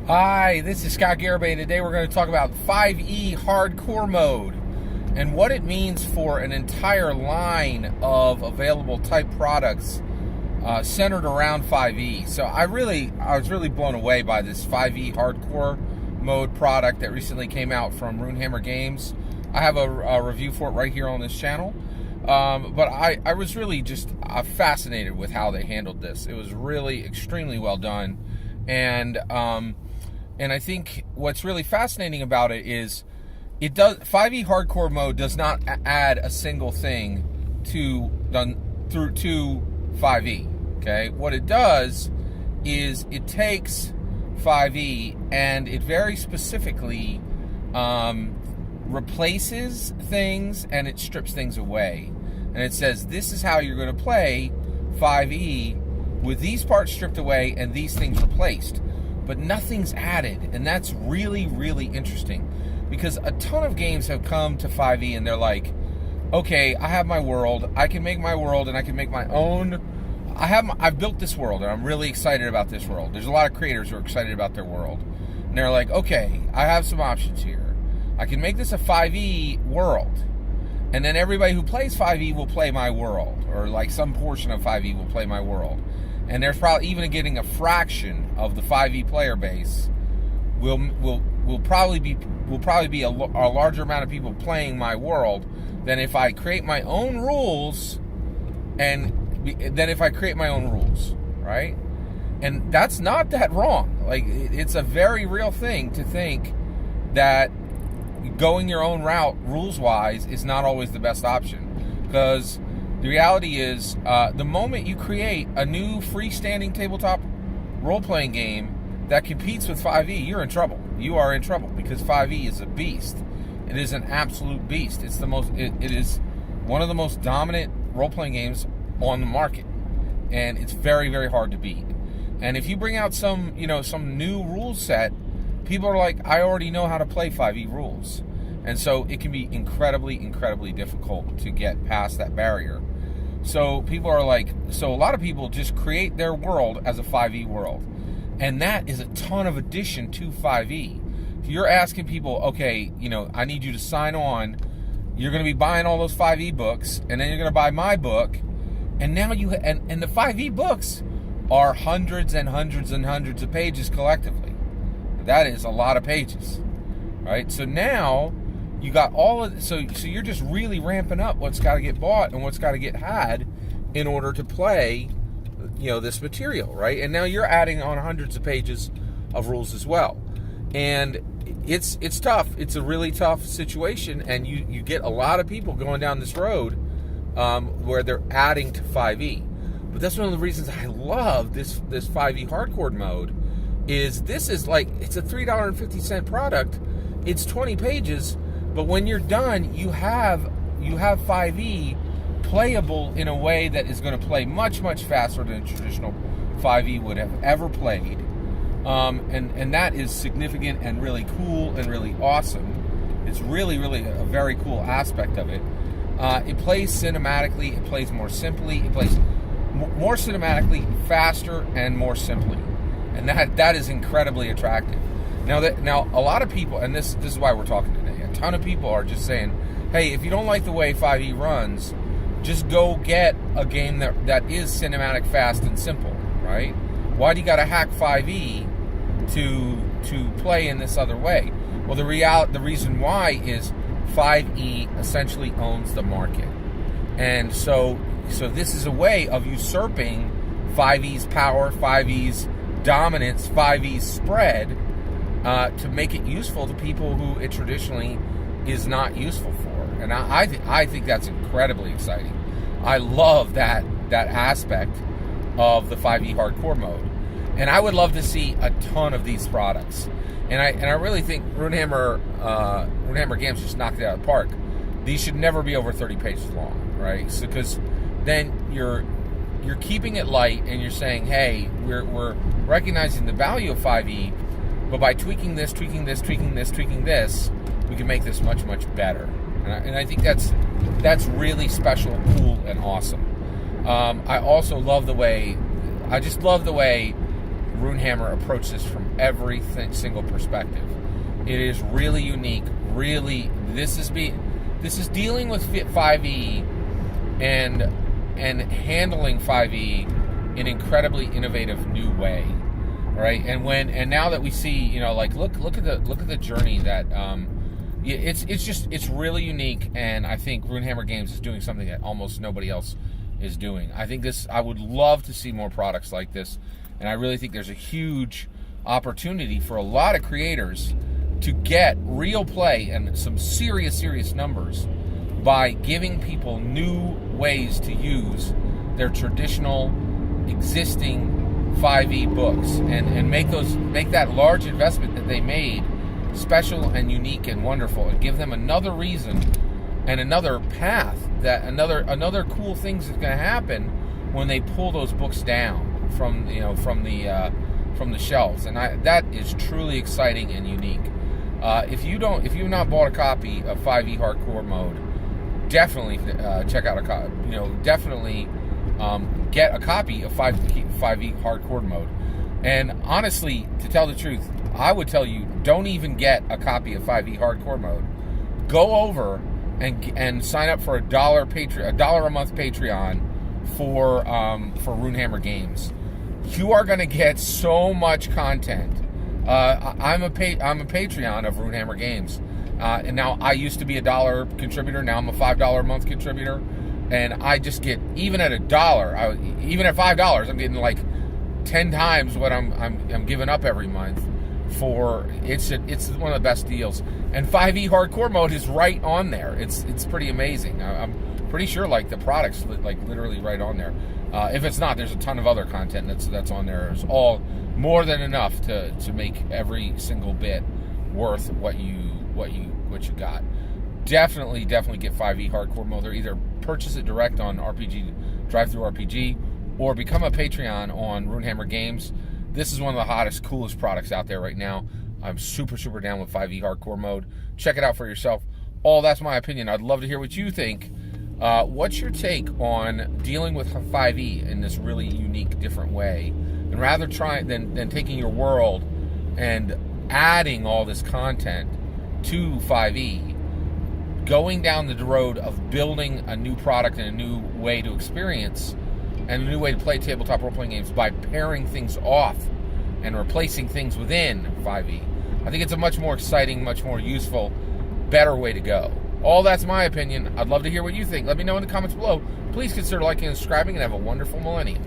Hi, this is Scott Garibay, and today we're going to talk about 5e hardcore mode and what it means for an entire line of available type products centered around 5e. So I was really blown away by this 5e hardcore mode product that recently came out from Runehammer Games. I have a review for it right here on this channel. But I was really just fascinated with how they handled this. It was really extremely well done. And I think what's really fascinating about it is 5e hardcore mode does not add a single thing to 5e. Okay, what it does is it takes 5e and it very specifically replaces things and it strips things away. And it says this is how you're going to play 5e with these parts stripped away and these things replaced. But nothing's added, and that's really, really interesting because a ton of games have come to 5e and they're like, okay, I have my world, I can make my world and I can make my own. I've built this world and I'm really excited about this world. There's a lot of creators who are excited about their world. And they're like, okay, I have some options here. I can make this a 5e world. And then everybody who plays 5e will play my world, or like some portion of 5e will play my world. And there's probably even getting a fraction of the 5e player base will probably be a larger amount of people playing my world than if I create my own rules, right? And that's not that wrong. Like, it's a very real thing to think that going your own route rules-wise is not always the best option, because the reality is, the moment you create a new freestanding tabletop role-playing game that competes with 5e, you're in trouble. You are in trouble because 5e is a beast. It is an absolute beast. It is one of the most dominant role-playing games on the market, and it's very, very hard to beat. And if you bring out some new rule set, people are like, I already know how to play 5e rules. And so it can be incredibly, incredibly difficult to get past that barrier. So a lot of people just create their world as a 5e world. And that is a ton of addition to 5e. If you're asking people, okay, I need you to sign on. You're going to be buying all those 5e books, and then you're going to buy my book. And now and the 5e books are hundreds and hundreds and hundreds of pages collectively. That is a lot of pages, right? So now you got all of so you're just really ramping up what's got to get bought and what's got to get had in order to play, this material, right? And now you're adding on hundreds of pages of rules as well, and it's tough. It's a really tough situation, and you get a lot of people going down this road where they're adding to 5e. But that's one of the reasons I love this 5e hardcore mode. This is like, it's a $3.50 product. It's 20 pages. But when you're done, you have 5e playable in a way that is going to play much, much faster than traditional 5e would have ever played. And that is significant and really cool and really awesome. It's really, really a very cool aspect of it. It plays cinematically. It plays more simply. It plays more cinematically, faster, and more simply. And that is incredibly attractive. Now a lot of people, and this is why we're talking today, a ton of people are just saying, hey, if you don't like the way 5e runs, just go get a game that is cinematic, fast, and simple, right? Why do you got to hack 5e to play in this other way? Well, the reason why is 5e essentially owns the market. And so this is a way of usurping 5e's power, 5e's dominance, 5e's spread, to make it useful to people who it traditionally is not useful for. And I think that's incredibly exciting. I love that aspect of the 5e hardcore mode. And I would love to see a ton of these products. And I really think Runehammer Games just knocked it out of the park. These should never be over 30 pages long, right? So, because then you're keeping it light and you're saying, hey, we're recognizing the value of 5e, but by tweaking this, we can make this much, much better. And I think that's really special, cool, and awesome. I also love the way Runehammer approached this from every single perspective. It is really unique. Really, this is dealing with 5e and handling 5e in an incredibly innovative new way, right? And now that we see, like look at the journey that it's really unique, and I think Runehammer Games is doing something that almost nobody else is doing. I would love to see more products like this, and I really think there's a huge opportunity for a lot of creators to get real play and some serious numbers by giving people new ways to use their traditional existing 5e books and make that large investment that they made special and unique and wonderful, and give them another reason and another path, that another cool things is going to happen when they pull those books down from the shelves. And that is truly exciting and unique. If you've not bought a copy of 5e Hardcore Mode, definitely check out definitely get a copy of 5e Hardcore Mode. And honestly, to tell the truth, I would tell you, don't even get a copy of 5e Hardcore Mode. Go over and sign up for a $1 a month Patreon for Runehammer Games. You are going to get so much content. I'm a Patreon of Runehammer Games, and now I used to be a $1 contributor. Now I'm a $5 a month contributor, and I just get, even at $1, even at $5, I'm getting like 10 times what I'm giving up every month for. It's one of the best deals, and 5e Hardcore Mode is right on there. It's pretty amazing. I'm pretty sure like the product's like literally right on there. If it's not, there's a ton of other content that's on there. It's all more than enough to make every single bit worth what you got. Definitely get 5e Hardcore Mode. Or either purchase it direct on Drive-Thru RPG, or become a Patreon on Runehammer Games. This is one of the hottest, coolest products out there right now. I'm super down with 5e Hardcore Mode. Check it out for yourself. That's my opinion. I'd love to hear what you think. What's your take on dealing with 5e in this really unique, different way? And rather than taking your world and adding all this content to 5e, going down the road of building a new product and a new way to experience and a new way to play tabletop role-playing games by pairing things off and replacing things within 5e. I think it's a much more exciting, much more useful, better way to go. That's my opinion. I'd love to hear what you think. Let me know in the comments below. Please consider liking and subscribing, and have a wonderful millennium.